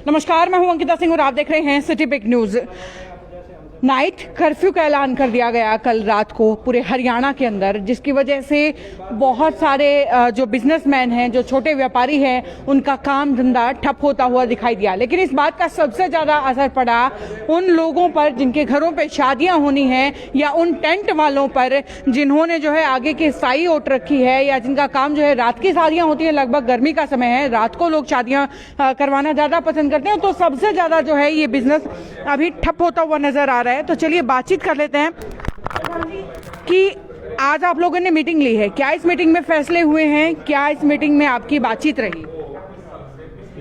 नमस्कार, मैं हूं अंकिता सिंह और आप देख रहे हैं City Pick News. Night curfew का ऐलान कर दिया गया कल रात को पूरे हरियाणा के अंदर, जिसकी वजह से बहुत सारे जो बिजनेसमैन हैं, जो छोटे व्यापारी हैं, उनका काम धंधा ठप होता हुआ दिखाई दिया। लेकिन इस बात का सबसे ज़्यादा असर पड़ा उन लोगों पर जिनके घरों पे शादियां होनी हैं, या उन टेंट वालों पर जिन्होंने जो है आगे की साई ओट रखी है, या जिनका काम जो है रात की शादियां होती हैं। लगभग गर्मी का समय है, रात को लोग शादियां करवाना ज़्यादा पसंद करते हैं, तो सबसे ज़्यादा जो है ये बिजनेस अभी ठप होता हुआ नजर आ रहा है। तो चलिए बातचीत कर लेते हैं कि आज आप लोगों ने मीटिंग ली है, क्या इस मीटिंग में फैसले हुए हैं, क्या इस मीटिंग में आपकी बातचीत रही?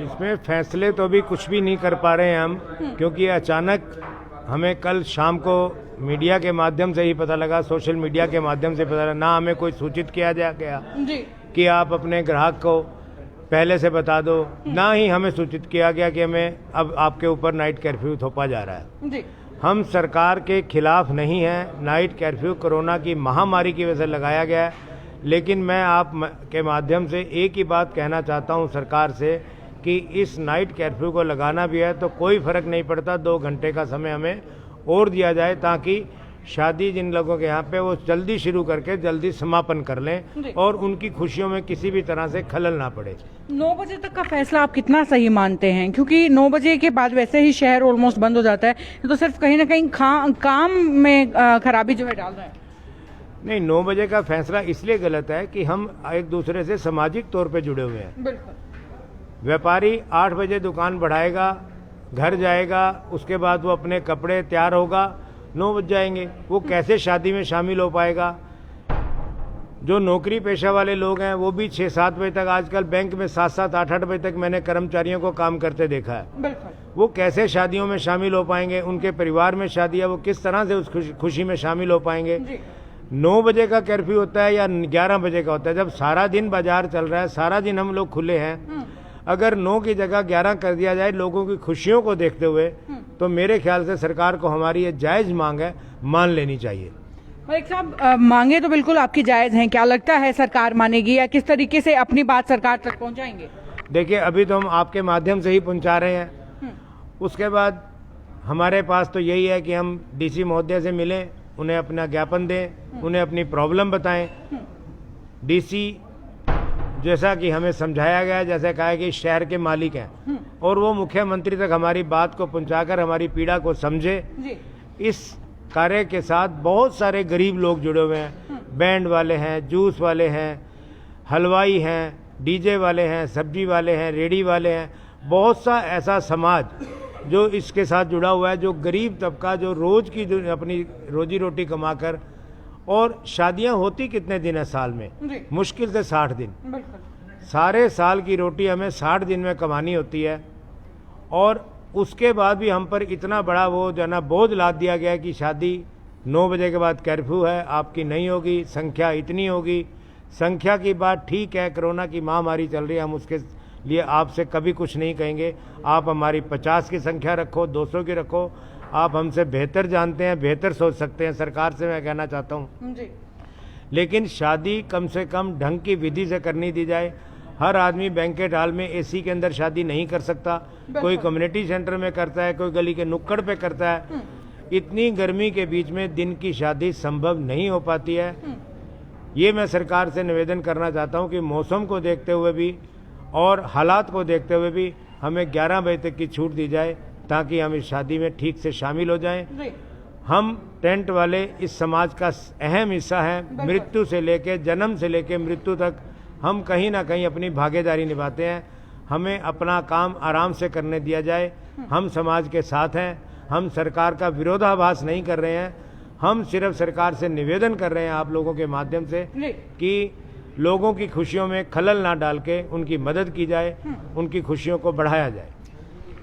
इसमें फैसले तो अभी कुछ भी नहीं कर पा रहे हैं हम, क्योंकि अचानक हमें कल शाम को मीडिया के माध्यम से ही पता लगा, सोशल मीडिया के माध्यम से पता लगा, ना हमें कोई सूचित किया गया कि आप अपने ग्राहक को पहले से बता दो, ना ही हमें सूचित किया गया कि हमें अब आपके ऊपर नाइट कर्फ्यू थोपा जा रहा है। जी। हम सरकार के खिलाफ नहीं हैं। नाइट कर्फ्यू कोरोना की महामारी की वजह से लगाया गया है, लेकिन मैं आप के माध्यम से एक ही बात कहना चाहता हूं सरकार से कि इस नाइट कर्फ्यू को लगाना भी है तो कोई फर्क नहीं पड़ता, 2 घंटे का समय हमें और दिया जाए ताकि शादी जिन लोगों के यहाँ पे वो जल्दी शुरू करके जल्दी समापन कर लें और उनकी खुशियों में किसी भी तरह से खलल ना पड़े। 9 बजे तक का फैसला आप कितना सही मानते हैं? क्योंकि 9 बजे के बाद वैसे ही शहर ऑलमोस्ट बंद हो जाता है, तो सिर्फ कहीं ना कहीं काम में खराबी जो है डाल रहा है। नहीं, 9 बजे का फैसला इसलिए गलत है कि हम एक दूसरे से सामाजिक तौर पे जुड़े हुए हैं। बिल्कुल। व्यापारी 8 बजे दुकान बढ़ाएगा, घर जाएगा, उसके बाद वो अपने कपड़े तैयार होगा, 9 बज जाएंगे, वो कैसे शादी में शामिल हो पाएगा? जो नौकरी पेशा वाले लोग हैं वो भी 6-7 बजे तक, आजकल बैंक में 7-7, 8-8 बजे तक मैंने कर्मचारियों को काम करते देखा है। बिल्कुल। वो कैसे शादियों में शामिल हो पाएंगे? उनके परिवार में शादी है, वो किस तरह से उस खुशी में शामिल हो पाएंगे? 9 बजे का कर्फ्यू होता है या 11 बजे का होता है? जब सारा दिन बाजार चल रहा है, सारा दिन हम लोग खुले हैं, अगर 9 की जगह 11 कर दिया जाए लोगों की खुशियों को देखते हुए, तो मेरे ख्याल से सरकार को हमारी ये जायज मांग है, मान लेनी चाहिए। मलिक साहब, मांगे तो बिल्कुल आपकी जायज हैं, क्या लगता है सरकार मानेगी या किस तरीके से अपनी बात सरकार तक पहुंचाएंगे? देखिए, अभी तो हम आपके माध्यम से ही पहुंचा रहे हैं, उसके बाद हमारे पास तो यही है कि हम डीसी महोदय से मिलें, उन्हें अपना ज्ञापन दें, उन्हें अपनी प्रॉब्लम बताएं। डीसी जैसा कि हमें समझाया गया, जैसे कहा कि शहर के मालिक हैं और वो मुख्यमंत्री तक हमारी बात को पहुंचाकर हमारी पीड़ा को समझे। इस कार्य के साथ बहुत सारे गरीब लोग जुड़े हुए हैं, बैंड वाले हैं, जूस वाले हैं, हलवाई हैं, डीजे वाले हैं, सब्जी वाले हैं, रेडी वाले हैं, बहुत सा ऐसा समाज जो इसके साथ जुड़ा हुआ है, जो गरीब तबका, जो रोज की जो अपनी रोजी रोटी कमाकर, और शादियां होती कितने दिन है साल में? मुश्किल से 60 दिन। सारे साल की रोटी हमें 60 दिन में कमानी होती है, और उसके बाद भी हम पर इतना बड़ा वो जो है ना बोझ लाद दिया गया कि शादी 9 बजे के बाद कर्फ्यू है, आपकी नहीं होगी, संख्या इतनी होगी। संख्या की बात ठीक है, कोरोना की महामारी चल रही है, हम उसके लिए आपसे कभी कुछ नहीं कहेंगे। आप हमारी 50 की संख्या रखो, 200 की रखो, आप हमसे बेहतर जानते हैं, बेहतर सोच सकते हैं, सरकार से मैं कहना चाहता हूँ। लेकिन शादी कम से कम ढंग की विधि से करनी दी जाए। हर आदमी बैंकेट हॉल में एसी के अंदर शादी नहीं कर सकता, कोई कम्युनिटी सेंटर में करता है, कोई गली के नुक्कड़ पे करता है। इतनी गर्मी के बीच में दिन की शादी संभव नहीं हो पाती है। ये मैं सरकार से निवेदन करना चाहता हूँ कि मौसम को देखते हुए भी और हालात को देखते हुए भी हमें 11 बजे तक की छूट दी जाए, ताकि हम इस शादी में ठीक से शामिल हो जाएं। हम टेंट वाले इस समाज का अहम हिस्सा हैं, मृत्यु से लेकर, जन्म से लेकर मृत्यु तक हम कहीं ना कहीं अपनी भागीदारी निभाते हैं। हमें अपना काम आराम से करने दिया जाए। हम समाज के साथ हैं, हम सरकार का विरोधाभास नहीं कर रहे हैं, हम सिर्फ सरकार से निवेदन कर रहे हैं आप लोगों के माध्यम से कि लोगों की खुशियों में खलल ना डाल के उनकी मदद की जाए, उनकी खुशियों को बढ़ाया जाए।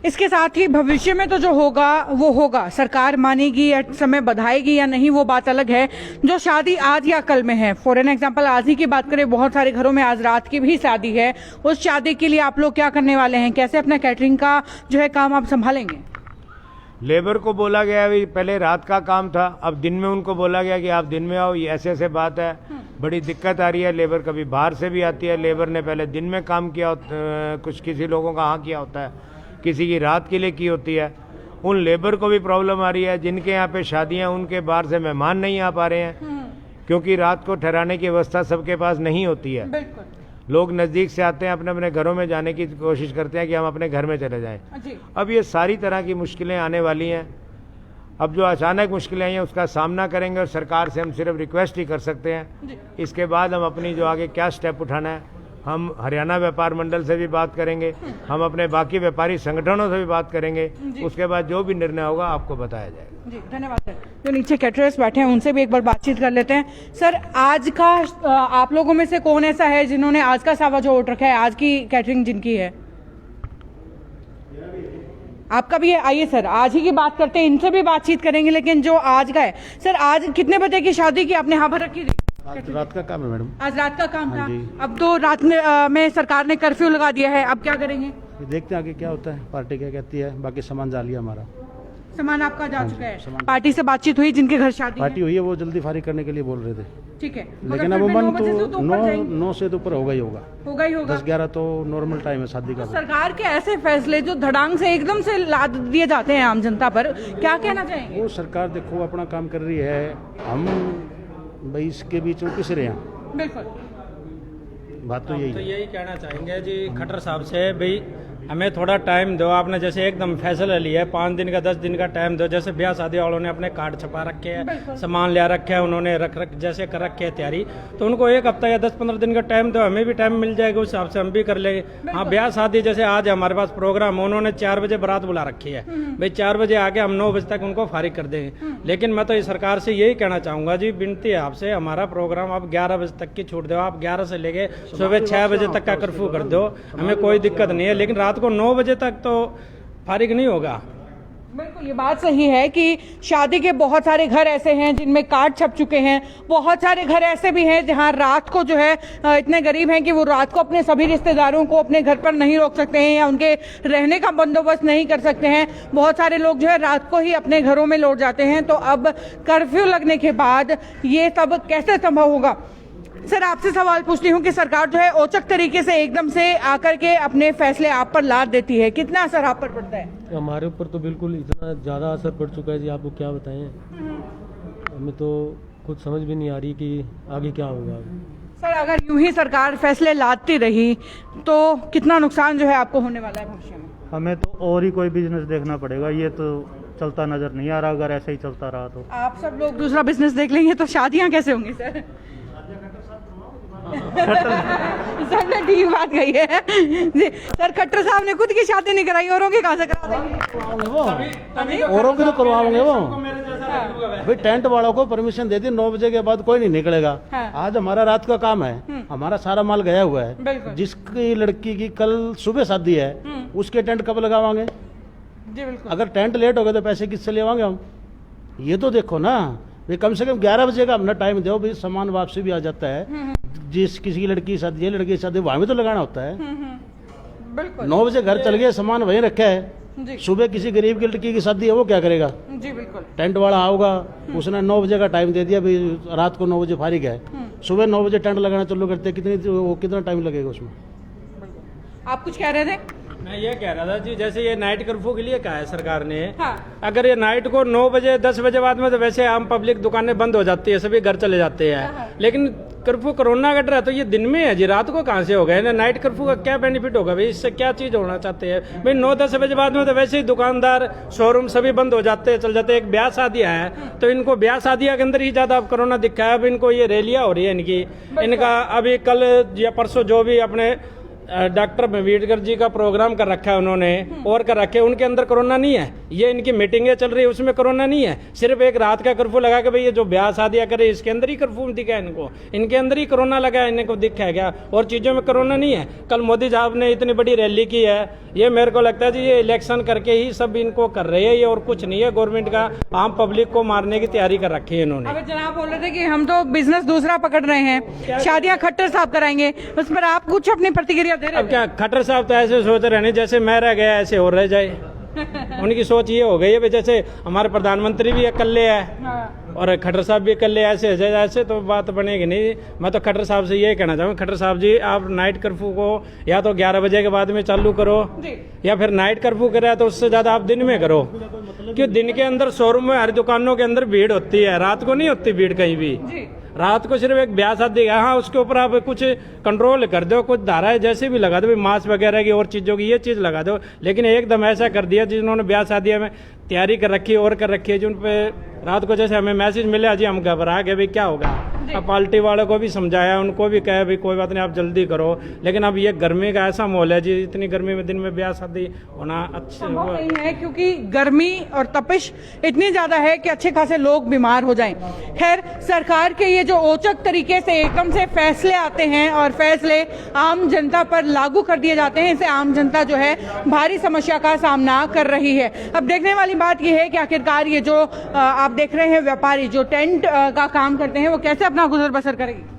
इसके साथ ही भविष्य में तो जो होगा वो होगा, सरकार मानेगी या समय बढ़ाएगी या नहीं वो बात अलग है। जो शादी आज या कल में है, फॉर एन एग्जांपल आज ही की बात करें, बहुत सारे घरों में आज रात की भी शादी है, उस शादी के लिए आप लोग क्या करने वाले हैं? कैसे अपना कैटरिंग का जो है काम आप संभालेंगे? लेबर को बोला गया है, पहले रात का काम था, अब दिन में उनको बोला गया कि आप दिन में आओ। ये ऐसे ऐसे बात है, बड़ी दिक्कत आ रही है। लेबर कभी बाहर से भी आती है, लेबर ने पहले दिन में काम किया, कुछ किसी लोगों का हाँ किया होता है, किसी की रात के लिए की होती है। उन लेबर को भी प्रॉब्लम आ रही है, जिनके यहाँ पे शादियाँ, उनके बाहर से मेहमान नहीं आ पा रहे हैं, क्योंकि रात को ठहराने की व्यवस्था सबके पास नहीं होती है। बिल्कुल लोग नज़दीक से आते हैं, अपने अपने घरों में जाने की कोशिश करते हैं कि हम अपने घर में चले जाएं। जी। अब ये सारी तरह की मुश्किलें आने वाली हैं। अब जो अचानक मुश्किलें आई हैं उसका सामना करेंगे और सरकार से हम सिर्फ रिक्वेस्ट ही कर सकते हैं। इसके बाद हम अपनी जो आगे क्या स्टेप उठाना है, हम हरियाणा व्यापार मंडल से भी बात करेंगे, हम अपने बाकी व्यापारी संगठनों से भी बात करेंगे। उसके बाद जो भी निर्णय होगा आपको बताया जाएगा। जी, धन्यवाद सर। जो नीचे कैटरर्स बैठे हैं उनसे भी एक बार बातचीत कर लेते हैं। सर, आज का आप लोगों में से कौन ऐसा है जिन्होंने आज का सावा जो वोट रखा है, आज की कैटरिंग जिनकी है? आपका भी है? आइए सर, आज ही की बात करते हैं, इनसे भी बातचीत करेंगे, लेकिन जो आज का है सर, आज कितने बजे की शादी की आपने यहाँ पर रखी थी? आज रात का काम है मैडम। आज रात का काम था। हाँ जी। अब तो रात में सरकार ने कर्फ्यू लगा दिया है, अब क्या करेंगे? ये देखते हैं आगे क्या होता है, पार्टी क्या कहती है। बाकी सामान जा लिया हमारा। सामान आपका जा चुका है? सामान। पार्टी से बातचीत हुई जिनके घर शादी पार्टी हुई है, वो जल्दी फारिग करने के लिए बोल रहे थे, ठीक है, लेकिन अब मन तो 9 से तो ऊपर होगा ही होगा। होगा ही होगा। 10-11 तो नॉर्मल टाइम है शादी का। सरकार के ऐसे फैसले जो धड़ांग से एकदम से लाद दिए जाते हैं आम जनता पर, क्या कहना चाहेंगे? वो सरकार देखो अपना काम कर रही है, हम भाई इसके बीच में पिस रहे हैं। बिल्कुल, बात तो यही तो है। यही कहना चाहेंगे जी खट्टर साहब से, भाई हमें थोड़ा टाइम दो। आपने जैसे एकदम फैसला लिया है 5 दिन का 10 दिन का टाइम दो। जैसे ब्याह शादी वालों ने अपने कार्ड छपा रखे हैं, सामान ले रखे हैं, उन्होंने रख जैसे कर रखे है तैयारी, तो उनको 1 हफ्ता या 10-15 दिन का टाइम दो, हमें भी टाइम मिल जाएगा, उस हिसाब से हम भी कर लेंगे। हाँ, ब्याह शादी जैसे आज हमारे पास प्रोग्राम, उन्होंने 4 बजे बारात बुला रखी है, भाई 4 बजे आके हम 9 बजे तक उनको फारिग कर देंगे। लेकिन मैं तो इस सरकार से यही कहना चाहूंगा जी, विनती है आपसे, हमारा प्रोग्राम आप 11 बजे तक की छूट दो। आप 11 से लेके सुबह 6 बजे तक का कर्फ्यू कर दो, हमें कोई दिक्कत नहीं है, लेकिन रात को 9 बजे तक तो फारिग नहीं होगा। बिल्कुल, ये बात सही है कि शादी के बहुत सारे घर ऐसे हैं जिनमें कार्ड छप चुके हैं, बहुत सारे घर ऐसे भी हैं जहां रात को जो है इतने गरीब हैं कि वो रात को अपने सभी रिश्तेदारों को अपने घर पर नहीं रोक सकते हैं या उनके रहने का बंदोबस्त नहीं कर सकते हैं। बहुत सारे लोग जो है रात को ही अपने घरों में लौट जाते हैं। तो अब कर्फ्यू लगने के बाद ये सब कैसे संभव होगा? सर, आपसे सवाल पूछती हूँ कि सरकार जो है औचक तरीके से एकदम से आकर के अपने फैसले आप पर लाद देती है, कितना असर आप पर पड़ता है? हमारे ऊपर तो बिल्कुल इतना ज़्यादा असर पड़ चुका है जी, आपको क्या बताएं। हमें तो कुछ समझ भी नहीं आ रही कि आगे क्या होगा। सर, अगर यूं ही सरकार फैसले लादती रही तो कितना नुकसान जो है आपको होने वाला है भविष्य में? हमें तो और ही कोई बिजनेस देखना पड़ेगा, ये तो चलता नजर नहीं आ रहा। अगर ऐसे ही चलता रहा तो आप सब लोग दूसरा बिजनेस देख लेंगे तो शादियां कैसे होंगी सर? सर ने ठीक बात कही है जी। सर, खट्टर साहब ने खुद की शादी नहीं कराई, औरों की कहाँ से करा देंगे? औरों के तो करवाओगे वो भाई। टेंट वालों को परमिशन दे दी, 9 बजे के बाद कोई नहीं निकलेगा। हाँ। आज हमारा रात का काम है, हमारा सारा माल गया हुआ है। बिल्कुल। जिसकी लड़की की कल सुबह शादी है, उसके टेंट कब लगावांगे? जी बिल्कुल। अगर टेंट लेट हो गए तो पैसे किससे लेवांगे हम? ये तो देखो ना भाई, कम से कम 11 बजे का अपना टाइम दो भाई, सामान वापसी भी आ जाता है। जिस किसी की लड़की की शादी, ये लड़की की शादी, वहां भी तो लगाना होता है। बिल्कुल 9 बजे घर चल गए, सामान वहीं रखा है। जी सुबह किसी गरीब की लड़की की शादी है, वो क्या करेगा? जी बिल्कुल। टेंट वाला आओगा, उसने 9 बजे का टाइम दे दिया भाई, रात को 9 बजे फारिग है, सुबह 9 बजे टेंट लगाना चालू करते, कितना टाइम लगेगा उसमें? आप कुछ कह रहे थे? मैं ये कह रहा था जी, जैसे ये नाइट कर्फ्यू के लिए कहा है सरकार ने, हाँ। अगर ये नाइट को 9 बजे 10 बजे बाद में तो वैसे आम पब्लिक दुकानें बंद हो जाती है, सभी घर चले जाते हैं। लेकिन कर्फ्यू कोरोना का डर है तो ये दिन में है जी, रात को कहाँ से हो गए ना? नाइट कर्फ्यू का क्या बेनिफिट होगा भाई? इससे क्या चीज होना चाहते हैं भाई? 9-10 बजे बाद में तो वैसे ही दुकानदार, शोरूम सभी बंद हो जाते हैं, चल जाते हैं। एक ब्याह शादियां है तो इनको ब्याह शादियां के अंदर ही ज्यादा अब कोरोना दिखा है। अब इनको ये रैलियां हो रही है इनकी, इनका अभी कल या परसों जो भी अपने डॉक्टर अम्बेडकर जी का प्रोग्राम कर रखा है उन्होंने, और कर रखे, उनके अंदर कोरोना नहीं है। ये इनकी मीटिंगें चल रही है, उसमें कोरोना नहीं है। सिर्फ एक रात का कर्फ्यू लगा के भाई ये जो ब्याह शादियां करे इसके अंदर ही कर्फ्यू दिखा है इनको, इनके अंदर ही कोरोना लगा है, इनको दिखा है क्या? और चीजों में कोरोना नहीं है। कल मोदी साहब ने इतनी बड़ी रैली की है, ये मेरे को लगता है जी ये इलेक्शन करके ही सब इनको कर रहे हैं, ये और कुछ नहीं है। गवर्नमेंट का आम पब्लिक को मारने की तैयारी कर रखी है इन्होंने। अब जनाब बोल रहे थे कि हम तो बिजनेस दूसरा पकड़ रहे हैं, शादियां खट्टर साहब कराएंगे, उस पर आप कुछ अपनी प्रतिक्रिया दे रहे अब क्या खट्टर साहब तो ऐसे सोच रहे हैं जैसे मैं रह गया ऐसे और रह जाए। उनकी सोच ये हो गई है, जैसे हमारे प्रधानमंत्री भी अकेले है और खट्टर साहब भी अकेले, ऐसे तो बात बनेगी नहीं। मैं तो खट्टर साहब से ये कहना चाहूँगा, खट्टर साहब जी आप नाइट कर्फ्यू को या तो 11 बजे के बाद में चालू करो, या फिर नाइट कर्फ्यू करे तो उससे ज़्यादा आप दिन में करो, क्योंकि दिन के अंदर शोरूम में हर दुकानों के अंदर भीड़ होती है, रात को नहीं होती भीड़ कहीं भी। रात को सिर्फ एक ब्याह शादी है, हाँ उसके ऊपर आप कुछ कंट्रोल कर दो, कुछ धाराएं जैसे भी लगा दो, मास्क वगैरह की और चीज़ों की ये चीज़ लगा दो, लेकिन एकदम ऐसा कर दिया जिन्होंने ब्याह शादी में तैयारी कर रखी है और कर रखी है, जिन पे रात को जैसे हमें मैसेज मिले जी हम घबरा गए भाई क्या होगा। अब पार्टी वालों को भी समझाया, उनको भी कहा भाई कोई बात नहीं आप जल्दी करो, लेकिन अब ये गर्मी का ऐसा माहौल है जी, इतनी गर्मी में दिन में ब्याह शादी होना अच्छा नहीं है, क्योंकि गर्मी और तपिश इतनी ज्यादा है कि अच्छे खासे लोग बीमार हो जाएं। खैर सरकार के ये जो औचक तरीके से एकदम से फैसले आते हैं और फैसले आम जनता पर लागू कर दिए जाते हैं, इससे आम जनता जो है भारी समस्या का सामना कर रही है। अब देखने वाली बात यह है कि आखिरकार ये जो आप देख रहे हैं व्यापारी जो टेंट का काम करते हैं वो कैसे अपना गुजर बसर करेंगे।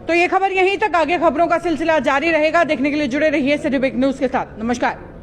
तो ये खबर यहीं तक, आगे खबरों का सिलसिला जारी रहेगा। देखने के लिए जुड़े रहिए सिटी बिग न्यूज के साथ। नमस्कार।